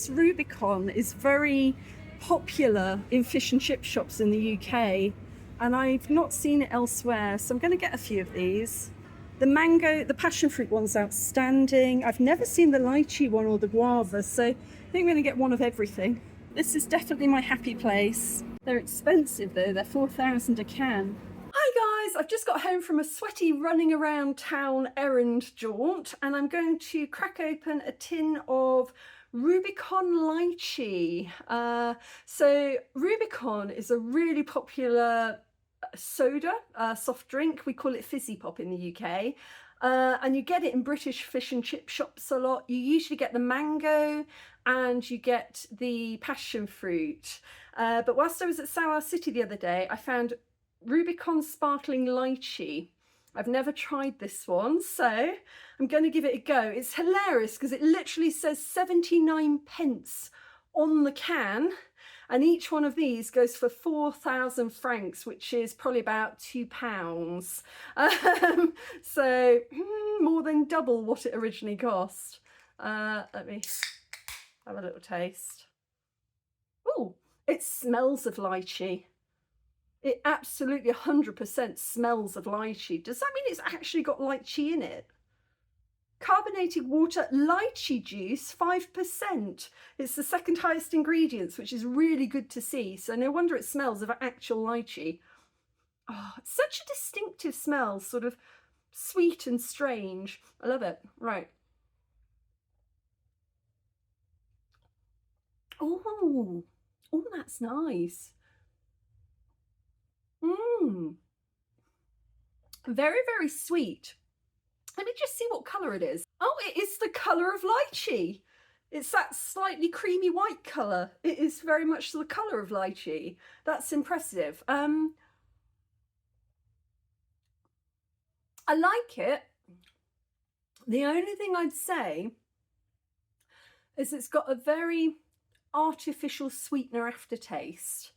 this Rubicon is very popular in fish and chip shops in the UK, and I've not seen it elsewhere, so I'm going to get a few of these. The passion fruit one's outstanding. I've never seen the lychee one or the guava, so I think I'm going to get one of everything. This is definitely my happy place. They're expensive though, they're 4,000 a can. Hi guys, I've just got home from a sweaty running around town errand jaunt, and I'm going to crack open a tin of Rubicon lychee. So Rubicon is a really popular soda, soft drink. We call it fizzy pop in the UK. And you get it in British fish and chip shops a lot. You usually get the mango and you get the passion fruit. But whilst I was at Sour City the other day, I found Rubicon sparkling lychee. I've never tried this one, so I'm going to give it a go. It's hilarious because it literally says 79 pence on the can, and each one of these goes for 4,000 francs, which is probably about £2. So more than double what it originally cost. Let me have a little taste. Oh, it smells of lychee. It absolutely 100% smells of lychee. Does that mean it's actually got lychee in it? Carbonated water, lychee juice, 5%. It's the second highest ingredients, which is really good to see. So no wonder it smells of actual lychee. Oh, it's such a distinctive smell, sort of sweet and strange. I love it. Right. Oh, that's nice. Very, very sweet. Let me just see what colour it is. Oh, it is the colour of lychee. It's that slightly creamy white colour. It is very much the colour of lychee. That's impressive. I like it. The only thing I'd say is it's got a very artificial sweetener aftertaste.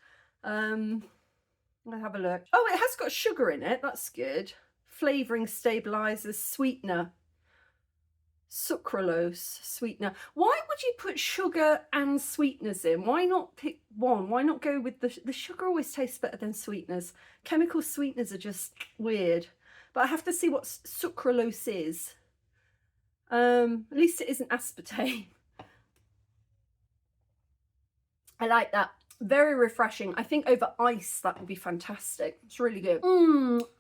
I'll have a look. Oh, it has got sugar in it. That's good. Flavouring stabilizers, sweetener. Sucralose, sweetener. Why would you put sugar and sweeteners in? Why not pick one? Why not go with the sugar always tastes better than sweeteners. Chemical sweeteners are just weird. But I have to see what sucralose is. At least it isn't aspartame. I like that. Very refreshing. I think over ice that would be fantastic. It's really good.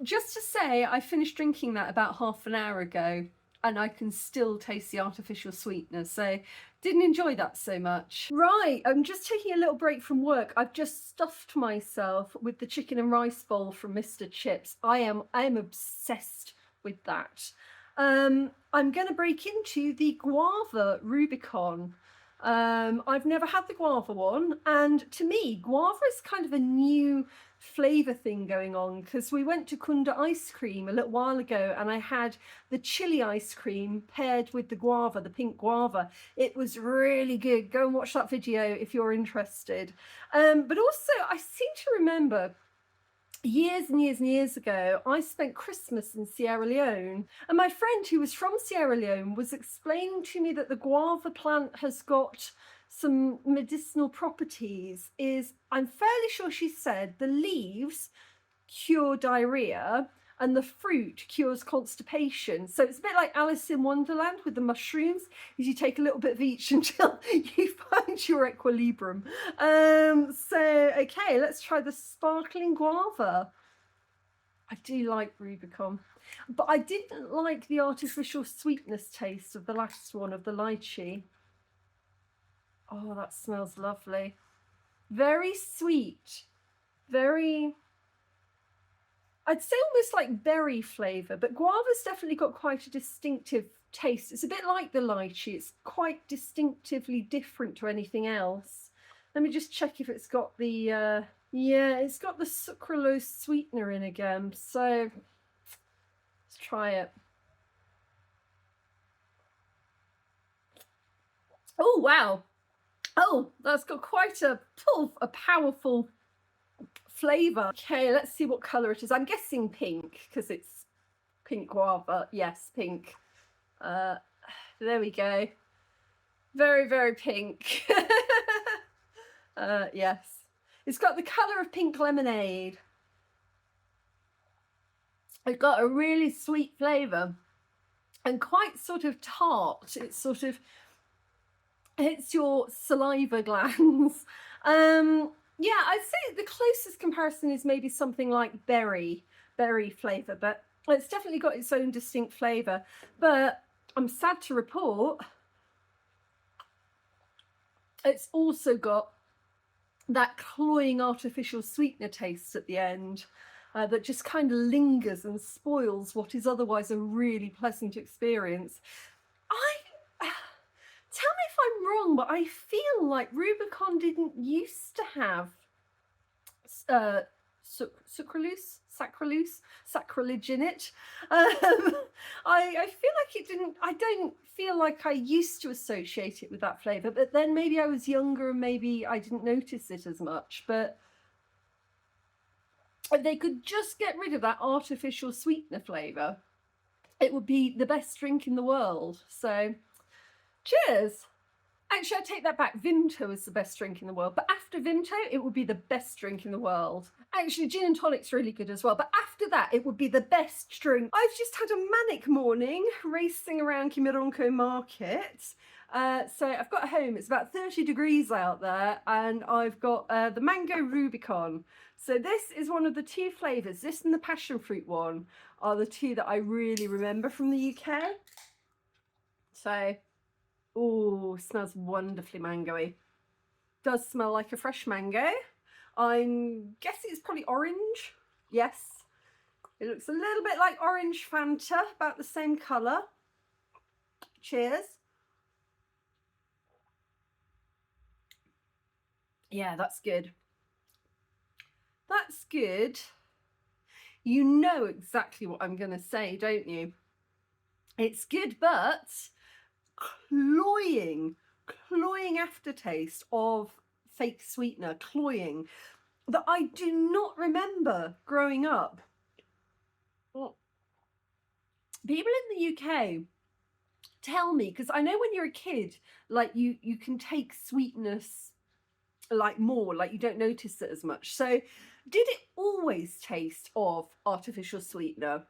Just to say, I finished drinking that about half an hour ago and I can still taste the artificial sweetness, so didn't enjoy that so much. Right, I'm just taking a little break from work. I've just stuffed myself with the chicken and rice bowl from Mr. Chips. I am obsessed with that. I'm going to break into the guava Rubicon. I've never had the guava one, and to me guava is kind of a new flavour thing going on, because we went to Kunda ice cream a little while ago and I had the chili ice cream paired with the guava, the pink guava. It was really good. Go and watch that video if you're interested. But also I seem to remember years and years and years ago, I spent Christmas in Sierra Leone, and my friend who was from Sierra Leone was explaining to me that the guava plant has got some medicinal properties. I'm fairly sure she said the leaves cure diarrhea and the fruit cures constipation. So it's a bit like Alice in Wonderland with the mushrooms, is you take a little bit of each until you find your equilibrium. So okay, let's try the sparkling guava. I do like Rubicon, but I didn't like the artificial sweetness taste of the last one, of the lychee. Oh, that smells lovely. Very sweet, very, I'd say almost like berry flavour, but guava's definitely got quite a distinctive taste. It's a bit like the lychee. It's quite distinctively different to anything else. Let me just check if it's got the, yeah, it's got the sucralose sweetener in again. So let's try it. Oh, wow. Oh, that's got quite a powerful flavour. Okay, let's see what colour it is. I'm guessing pink, because it's pink guava. Yes, pink. There we go. Very, very pink. Yes. It's got the colour of pink lemonade. It's got a really sweet flavour and quite sort of tart. It's sort of hits your saliva glands. Yeah, I'd say the closest comparison is maybe something like berry flavour, but it's definitely got its own distinct flavour. But I'm sad to report it's also got that cloying artificial sweetener taste at the end that just kind of lingers and spoils what is otherwise a really pleasant experience. Tell me if I'm wrong, but I feel like Rubicon didn't used to have sacrilege in it. I feel like it didn't. I don't feel like I used to associate it with that flavour, but then maybe I was younger and maybe I didn't notice it as much. But if they could just get rid of that artificial sweetener flavour, it would be the best drink in the world. So cheers. Actually, I take that back. Vimto is the best drink in the world. But after Vimto, it would be the best drink in the world. Actually, gin and tonic's really good as well. But after that, it would be the best drink. I've just had a manic morning racing around Kimironko Market. So I've got home. It's about 30 degrees out there. And I've got the mango Rubicon. So this is one of the two flavours. This and the passion fruit one are the two that I really remember from the UK. So... oh, smells wonderfully mangoey. Does smell like a fresh mango. I'm guessing it's probably orange. Yes. It looks a little bit like orange Fanta, about the same colour. Cheers. Yeah, that's good. That's good. You know exactly what I'm going to say, don't you? It's good, but cloying aftertaste of fake sweetener, cloying, that I do not remember growing up. People in the UK tell me, because I know when you're a kid, like you can take sweetness like more, like you don't notice it as much. So did it always taste of artificial sweetener,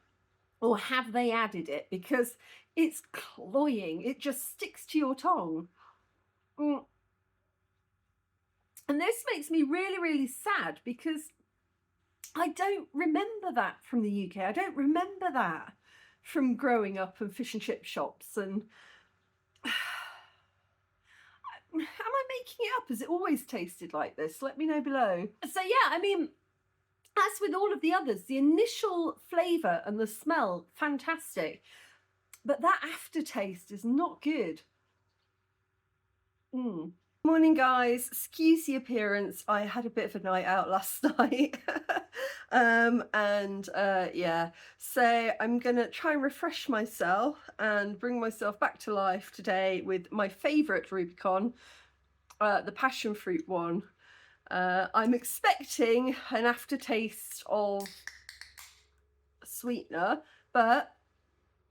or have they added it? Because it's cloying, it just sticks to your tongue. And this makes me really, really sad, because I don't remember that from the UK. I don't remember that from growing up in fish and chip shops. And am I making it up? Has it always tasted like this? Let me know below. So yeah, I mean, as with all of the others, the initial flavour and the smell, fantastic. But that aftertaste is not good. Morning guys, excuse the appearance. I had a bit of a night out last night. Yeah, so I'm gonna try and refresh myself and bring myself back to life today with my favourite Rubicon, the passion fruit one. I'm expecting an aftertaste of sweetener, but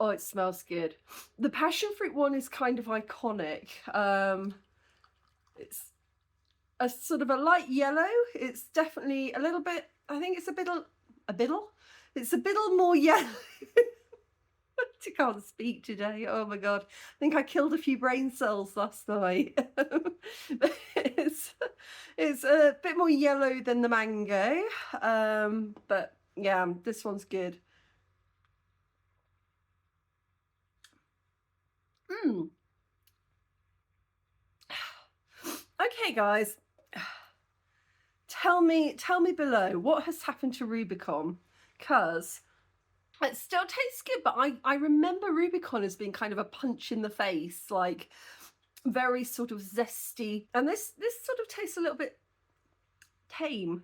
oh, it smells good. The passion fruit one is kind of iconic. It's a sort of a light yellow. It's definitely a little bit, I think it's it's a bit more yellow. I can't speak today. Oh my god, I think I killed a few brain cells last night. It's a bit more yellow than the mango, but yeah, this one's good. Okay guys, tell me below what has happened to Rubicon, because it still tastes good, but I remember Rubicon as being kind of a punch in the face, like very sort of zesty, and this sort of tastes a little bit tame.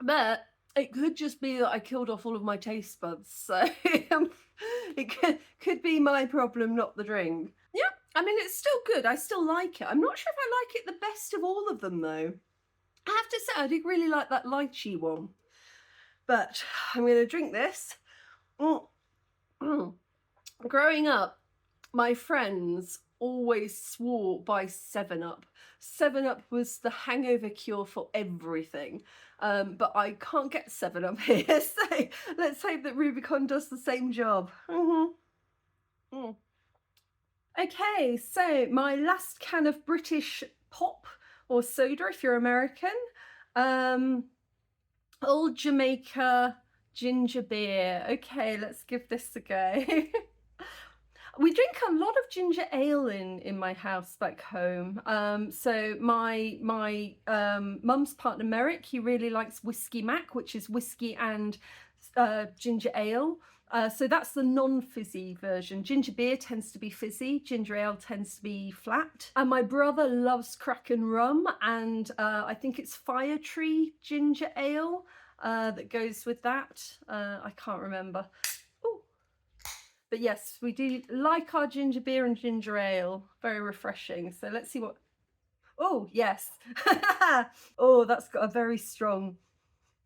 But it could just be that I killed off all of my taste buds, so it could be my problem, not the drink. Yeah, I mean, it's still good. I still like it. I'm not sure if I like it the best of all of them, though. I have to say, I did really like that lychee one. But I'm going to drink this. Growing up, my friends always swore by 7-Up. 7-Up was the hangover cure for everything. But I can't get 7-Up here, so let's hope that Rubicon does the same job. Okay, so my last can of British pop or soda if you're American. Old Jamaica ginger beer. Okay, let's give this a go. We drink a lot of ginger ale in my house back home. So my mum's partner Merrick, he really likes whiskey mac, which is whiskey and ginger ale. So that's the non-fizzy version. Ginger beer tends to be fizzy, ginger ale tends to be flat. And my brother loves Kraken rum, and I think it's Fire Tree ginger ale that goes with that. I can't remember. Ooh. But yes, we do like our ginger beer and ginger ale. Very refreshing. So let's see what... Oh, yes. Oh, that's got a very strong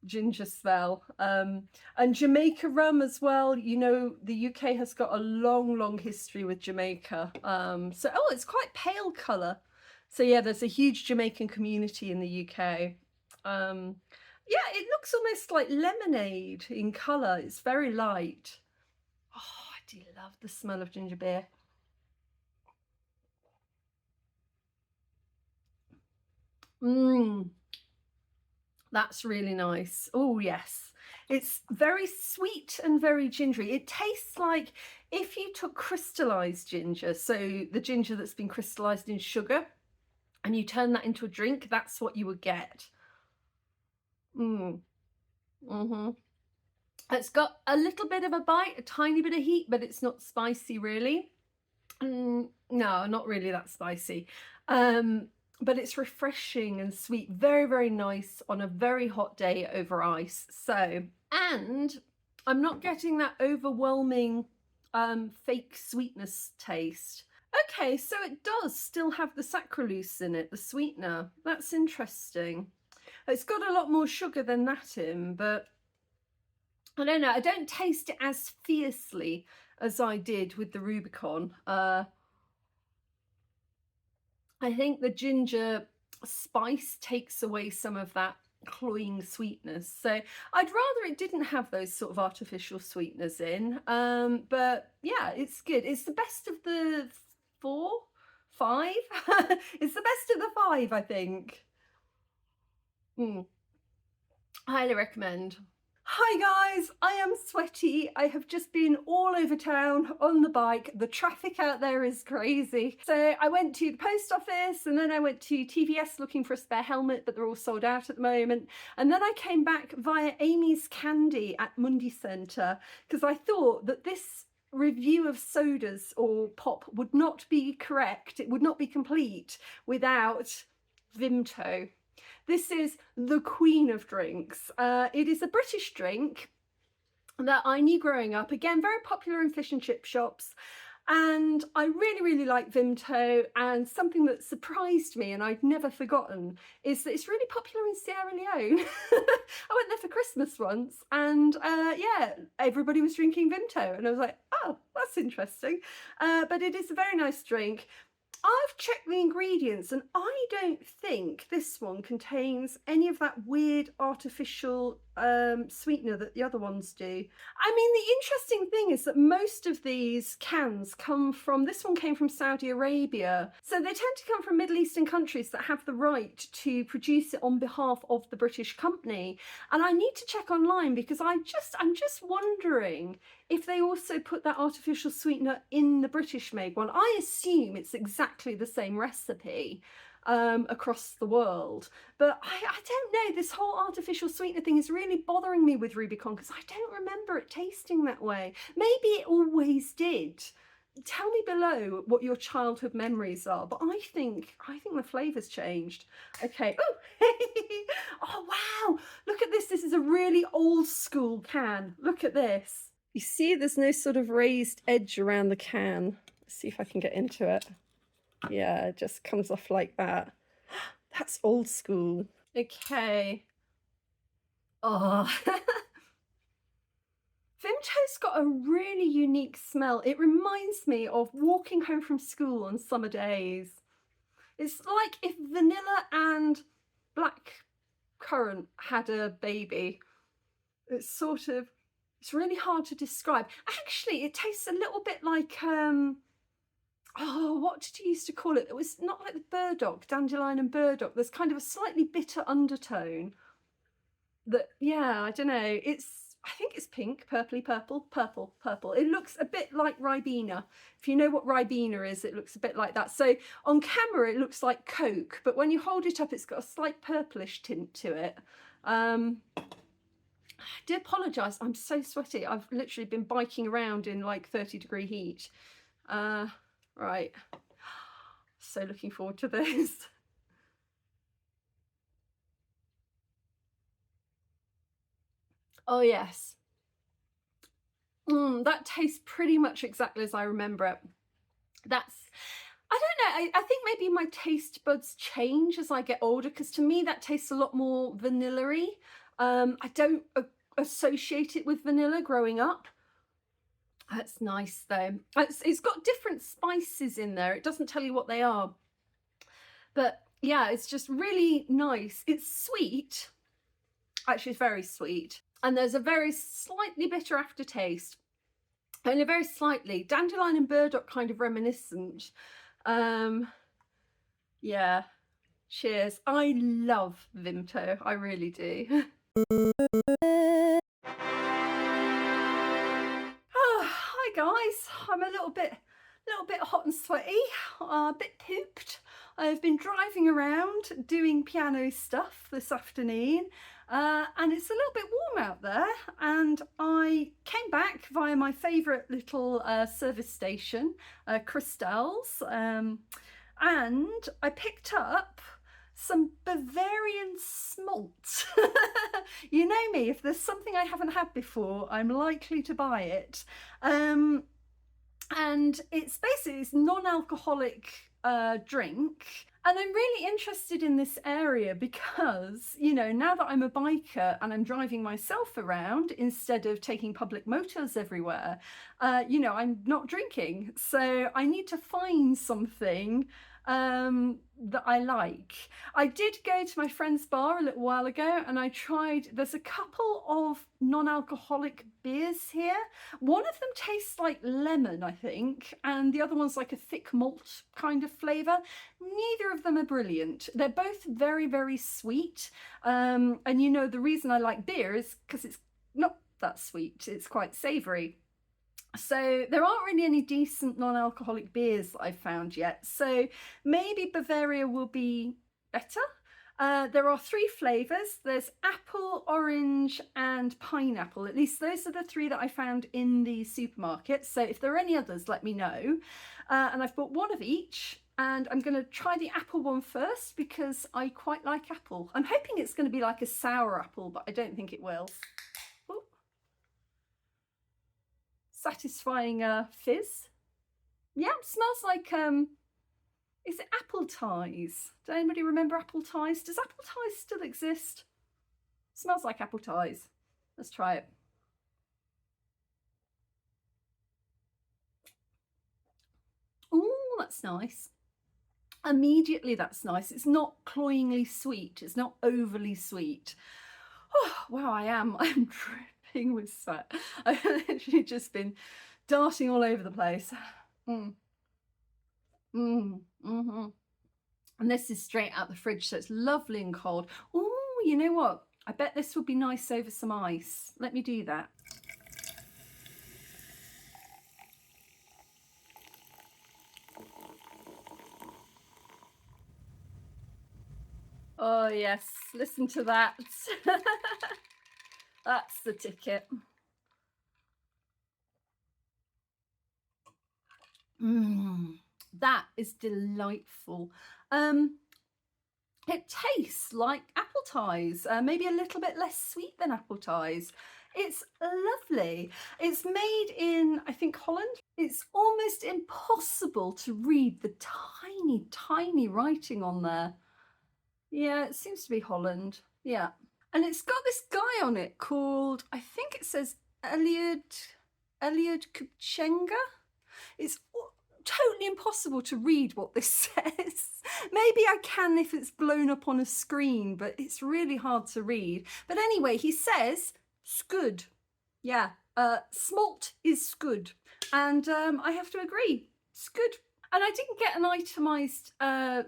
ginger smell. And Jamaica rum as well. You know, the UK has got a long history with Jamaica. So, oh, it's quite pale colour. So yeah, there's a huge Jamaican community in the UK. Yeah, it looks almost like lemonade in colour. It's very light. Oh, I do love the smell of ginger beer. That's really nice. Oh, yes. It's very sweet and very gingery. It tastes like if you took crystallized ginger, so the ginger that's been crystallized in sugar, and you turn that into a drink, that's what you would get. It's got a little bit of a bite, a tiny bit of heat, but it's not spicy really. No, not really that spicy. But it's refreshing and sweet, very nice on a very hot day over ice. So, and I'm not getting that overwhelming fake sweetness taste. Okay, so it does still have the saccharose in it, the sweetener. That's interesting. It's got a lot more sugar than that in, but I don't know, I don't taste it as fiercely as I did with the Rubicon. I think the ginger spice takes away some of that cloying sweetness. So I'd rather it didn't have those sort of artificial sweeteners in. But yeah, it's good. It's the best of the 4, 5. It's the best of the 5, I think. Highly recommend. Hi guys, I am sweaty. I have just been all over town on the bike. The traffic out there is crazy. So I went to the post office and then I went to TVS looking for a spare helmet, but they're all sold out at the moment. And then I came back via Amy's Candy at Mundi Centre because I thought that this review of sodas or pop would not be correct. It would not be complete without Vimto. This is the queen of drinks. It is a British drink that I knew growing up. Again, very popular in fish and chip shops. And I really like Vimto, and something that surprised me and I'd never forgotten is that it's really popular in Sierra Leone. I went there for Christmas once and yeah, everybody was drinking Vimto and I was like, oh, that's interesting. But it is a very nice drink. I've checked the ingredients and I don't think this one contains any of that weird artificial sweetener that the other ones do. I mean, the interesting thing is that most of these cans come from, this one came from Saudi Arabia. So they tend to come from Middle Eastern countries that have the right to produce it on behalf of the British company. And I need to check online because I'm just wondering if they also put that artificial sweetener in the British made one. I assume it's exactly the same recipe across the world, but I don't know, this whole artificial sweetener thing is really bothering me with Rubicon because I don't remember it tasting that way. Maybe it always did. Tell me below what your childhood memories are, but I think the flavour's changed. Okay. Oh wow, look at this. This is a really old school can. Look at this. You see there's no sort of raised edge around the can. Let's see if I can get into it. Yeah, it just comes off like that. That's old school. Okay. Oh. Vimto's got a really unique smell. It reminds me of walking home from school on summer days. It's like if vanilla and black currant had a baby. It's really hard to describe. Actually, it tastes a little bit like, oh, what did you used to call it? It was not like the burdock, dandelion and burdock. There's kind of a slightly bitter undertone that, yeah, I don't know. I think it's pink, purpley, purple. It looks a bit like Ribena. If you know what Ribena is, it looks a bit like that. So on camera, it looks like Coke, but when you hold it up, it's got a slight purplish tint to it. I do apologise, I'm so sweaty. I've literally been biking around in like 30-degree heat. Right, so looking forward to this. Oh yes, that tastes pretty much exactly as I remember it. I don't know, I think maybe my taste buds change as I get older, because to me that tastes a lot more vanilla-y. I don't associate it with vanilla growing up. That's nice though. It's got different spices in there. It doesn't tell you what they are. But yeah, it's just really nice. It's sweet. Actually, it's very sweet. And there's a very slightly bitter aftertaste. Only very slightly. Dandelion and burdock kind of reminiscent. Yeah. Cheers. I love Vimto. I really do. Oh, hi guys. I'm a little bit hot and sweaty, a bit pooped. I've been driving around doing piano stuff this afternoon, and it's a little bit warm out there, and I came back via my favourite little service station, Christel's, and I picked up some Bavarian Smalt. You know me, if there's something I haven't had before, I'm likely to buy it. And it's basically this non-alcoholic drink. And I'm really interested in this area because, you know, now that I'm a biker and I'm driving myself around instead of taking public motors everywhere, you know, I'm not drinking. So I need to find something that I like. I did go to my friend's bar a little while ago and I tried, there's a couple of non-alcoholic beers here. One of them tastes like lemon, I think, and the other one's like a thick malt kind of flavour. Neither of them are brilliant. They're both very, very sweet. And you know, the reason I like beer is because it's not that sweet. It's quite savoury. So there aren't really any decent non-alcoholic beers that I've found yet. So maybe Bavaria will be better. There are 3 flavours. There's apple, orange and pineapple. At least those are the 3 that I found in the supermarket. So if there are any others, let me know. And I've bought 1 of each. And I'm going to try the apple one first because I quite like apple. I'm hoping it's going to be like a sour apple, but I don't think it will. Satisfying fizz. Yeah, smells like is it apple ties? Does anybody remember apple ties? Does apple ties still exist? Smells like apple ties. Let's try it. Oh, that's nice. Immediately that's nice. It's not cloyingly sweet. It's not overly sweet. Oh wow, I'm dripping with sweat. I've literally just been darting all over the place. And this is straight out the fridge, so it's lovely and cold. Oh, you know what? I bet this would be nice over some ice. Let me do that. Oh yes, listen to that. That's the ticket. That is delightful. It tastes like apple ties, maybe a little bit less sweet than apple ties. It's lovely. It's made in, I think, Holland. It's almost impossible to read the tiny, tiny writing on there. Yeah, it seems to be Holland. Yeah. And it's got this guy on it called, I think it says Eliud Kupchenga. It's totally impossible to read what this says. Maybe I can if it's blown up on a screen, but it's really hard to read. But anyway, he says scud. Yeah, smalt is scud. And I have to agree, scud. And I didn't get an itemised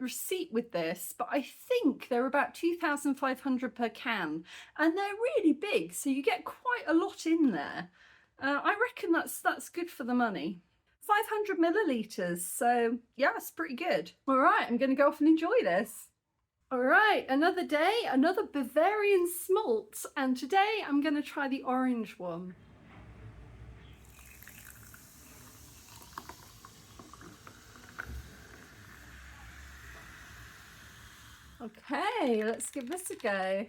receipt with this, but I think they're about 2,500 per can. And they're really big, so you get quite a lot in there. I reckon that's good for the money. 500 millilitres, so yeah, it's pretty good. All right, I'm going to go off and enjoy this. All right, another day, another Bavarian smalt, and today I'm going to try the orange one. Okay, let's give this a go.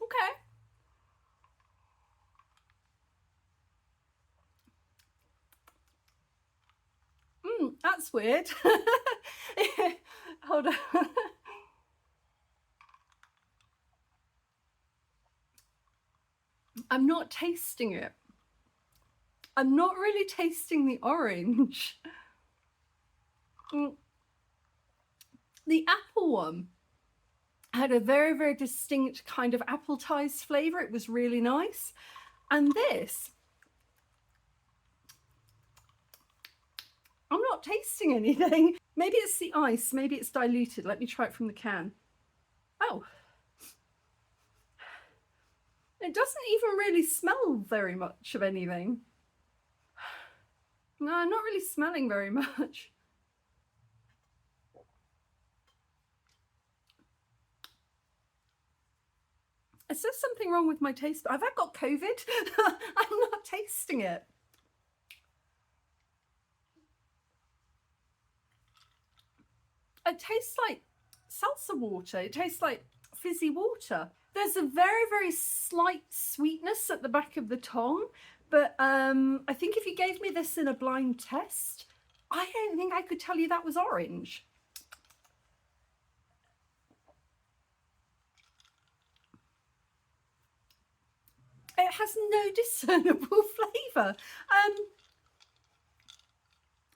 Okay. That's weird. Hold on. I'm not tasting it. I'm not really tasting the orange. The apple one had a very, very distinct kind of appletized flavour. It was really nice. And this, I'm not tasting anything. Maybe it's the ice, maybe it's diluted. Let me try it from the can. Oh. It doesn't even really smell very much of anything. No, I'm not really smelling very much. Is there something wrong with my taste? Have I got COVID? I'm not tasting it. It tastes like salsa water. It tastes like fizzy water. There's a very, very slight sweetness at the back of the tongue, but I think if you gave me this in a blind test, I don't think I could tell you that was orange. It has no discernible flavour.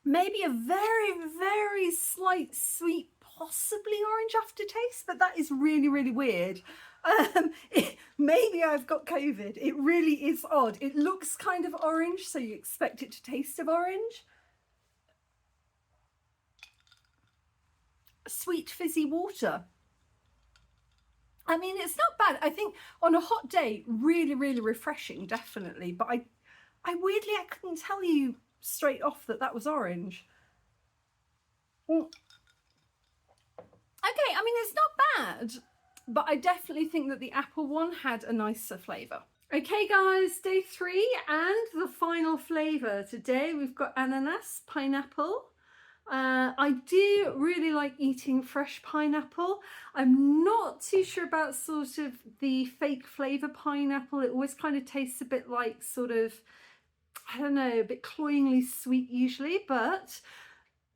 Maybe a very, very slight sweet, possibly orange aftertaste, but that is really, really weird. Maybe I've got COVID. It really is odd. It looks kind of orange, so you expect it to taste of orange. Sweet fizzy water. I mean, it's not bad. I think on a hot day, really, really refreshing, definitely. But I weirdly, I couldn't tell you straight off that was orange. Okay, I mean, it's not bad, but I definitely think that the apple one had a nicer flavour. Okay guys, day 3 and the final flavour. Today we've got ananas, pineapple. I do really like eating fresh pineapple. I'm not too sure about sort of the fake flavour pineapple. It always kind of tastes a bit like sort of, I don't know, a bit cloyingly sweet usually, but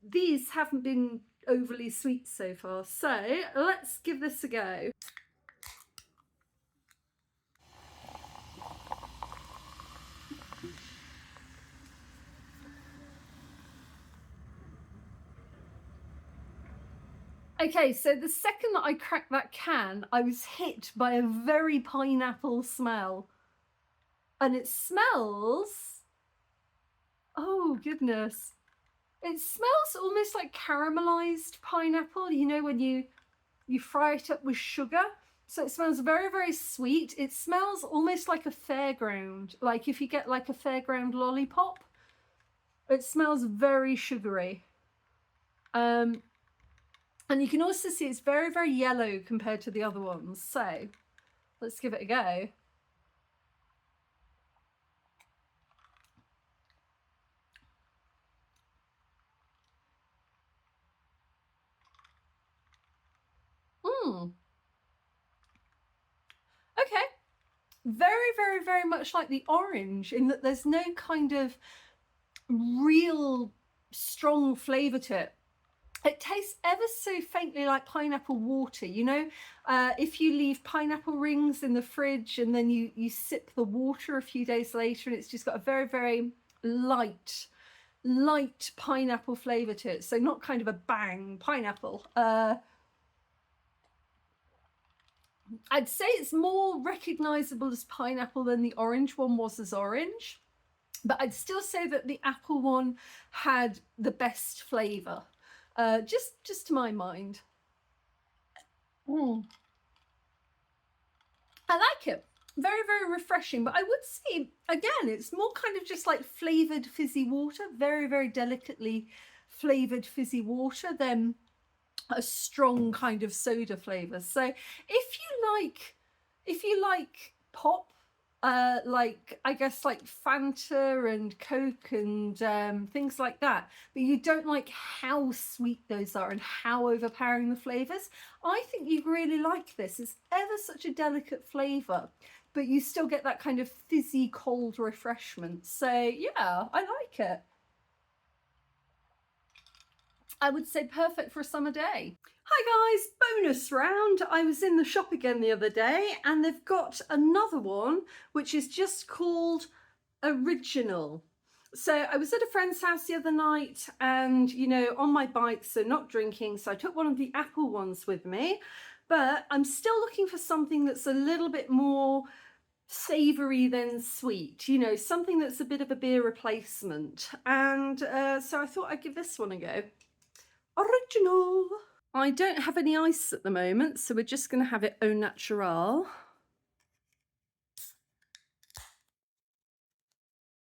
these haven't been overly sweet so far. So let's give this a go. Okay, so the second that I cracked that can, I was hit by a very pineapple smell. And it smells, oh goodness, it smells almost like caramelized pineapple, you know, when you fry it up with sugar. So it smells very, very sweet. It smells almost like a fairground, like if you get like a fairground lollipop. It smells very sugary. And you can also see it's very, very yellow compared to the other ones. So let's give it a go. Okay. Very, very, very much like the orange in that there's no kind of real strong flavour to it. It tastes ever so faintly like pineapple water. You know, if you leave pineapple rings in the fridge and then you sip the water a few days later, and it's just got a very, very light pineapple flavour to it. So not kind of a bang pineapple. I'd say it's more recognisable as pineapple than the orange one was as orange. But I'd still say that the apple one had the best flavour. Just to my mind. I like it. Very, very refreshing. But I would say, again, it's more kind of just like flavoured fizzy water. Very, very delicately flavoured fizzy water than a strong kind of soda flavour. So if you like pop, like I guess like Fanta and Coke and things like that, but you don't like how sweet those are and how overpowering the flavours, I think you'd really like this. It's ever such a delicate flavour, but you still get that kind of fizzy cold refreshment. So yeah, I like it. I would say perfect for a summer day. Hi guys, bonus round. I was in the shop again the other day and they've got another one which is just called Original. So I was at a friend's house the other night and, you know, on my bike, so not drinking, so I took one of the apple ones with me, but I'm still looking for something that's a little bit more savoury than sweet, you know, something that's a bit of a beer replacement. And so I thought I'd give this one a go. Original. I don't have any ice at the moment, so we're just going to have it au natural.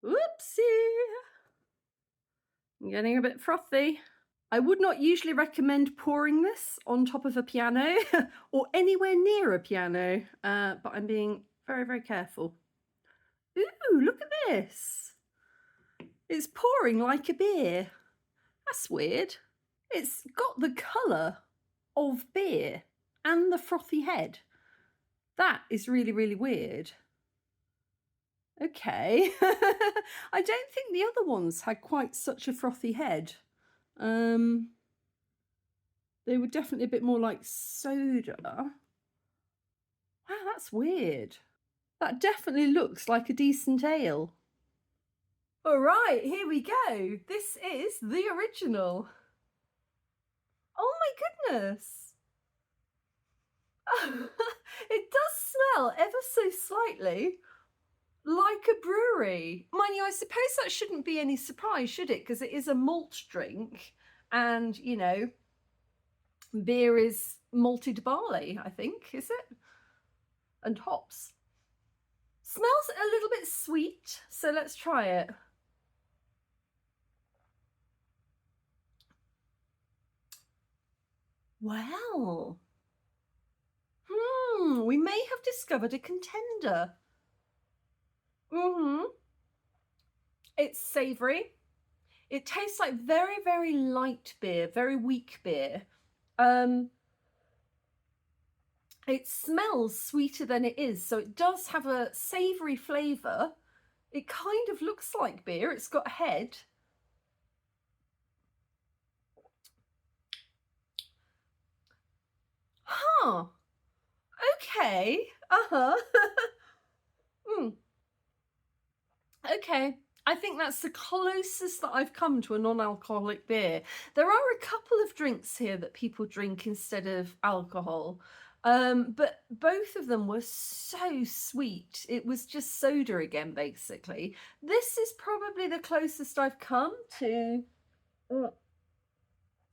Whoopsie! I'm getting a bit frothy. I would not usually recommend pouring this on top of a piano or anywhere near a piano, but I'm being very, very careful. Ooh, look at this. It's pouring like a beer. That's weird. It's got the colour of beer and the frothy head. That is really, really weird. Okay. I don't think the other ones had quite such a frothy head. They were definitely a bit more like soda. Wow, that's weird. That definitely looks like a decent ale. All right, here we go. This is the original. Oh my goodness. It does smell ever so slightly like a brewery. Mind you, I suppose that shouldn't be any surprise, should it? Because it is a malt drink and, you know, beer is malted barley, I think, is it? And hops. Smells a little bit sweet, so let's try it. Well, we may have discovered a contender. It's savoury. It tastes like very, very light beer, very weak beer. It smells sweeter than it is, so it does have a savoury flavour. It kind of looks like beer. It's got a head. Huh. Okay. Okay. I think that's the closest that I've come to a non-alcoholic beer. There are a couple of drinks here that people drink instead of alcohol, but both of them were so sweet. It was just soda again, basically. This is probably the closest I've come to...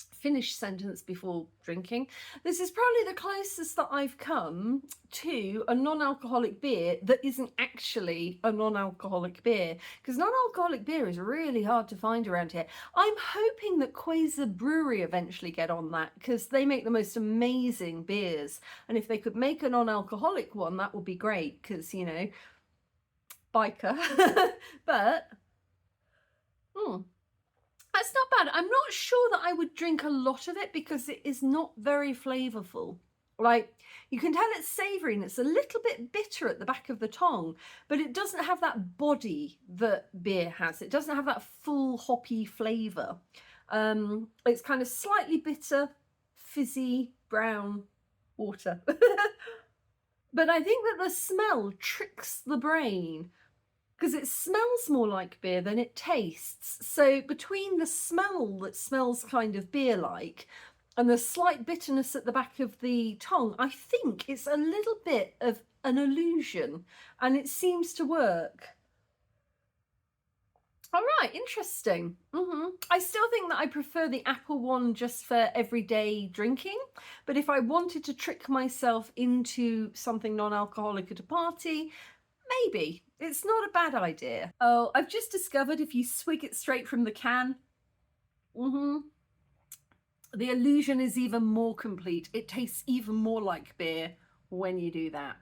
finish sentence before drinking. This is probably the closest that I've come to a non-alcoholic beer that isn't actually a non-alcoholic beer, because non-alcoholic beer is really hard to find around here. I'm hoping that Quasar Brewery eventually get on that, because they make the most amazing beers, and if they could make a non-alcoholic one, that would be great, because, you know, biker. But that's not bad. I'm not sure that I would drink a lot of it because it is not very flavourful. Like, you can tell it's savoury and it's a little bit bitter at the back of the tongue, but it doesn't have that body that beer has. It doesn't have that full hoppy flavour. It's kind of slightly bitter, fizzy, brown water. But I think that the smell tricks the brain because it smells more like beer than it tastes. So between the smell that smells kind of beer-like and the slight bitterness at the back of the tongue, I think it's a little bit of an illusion, and it seems to work. All right, interesting. I still think that I prefer the apple one just for everyday drinking. But if I wanted to trick myself into something non-alcoholic at a party, maybe. It's not a bad idea. Oh, I've just discovered if you swig it straight from the can, the illusion is even more complete. It tastes even more like beer when you do that.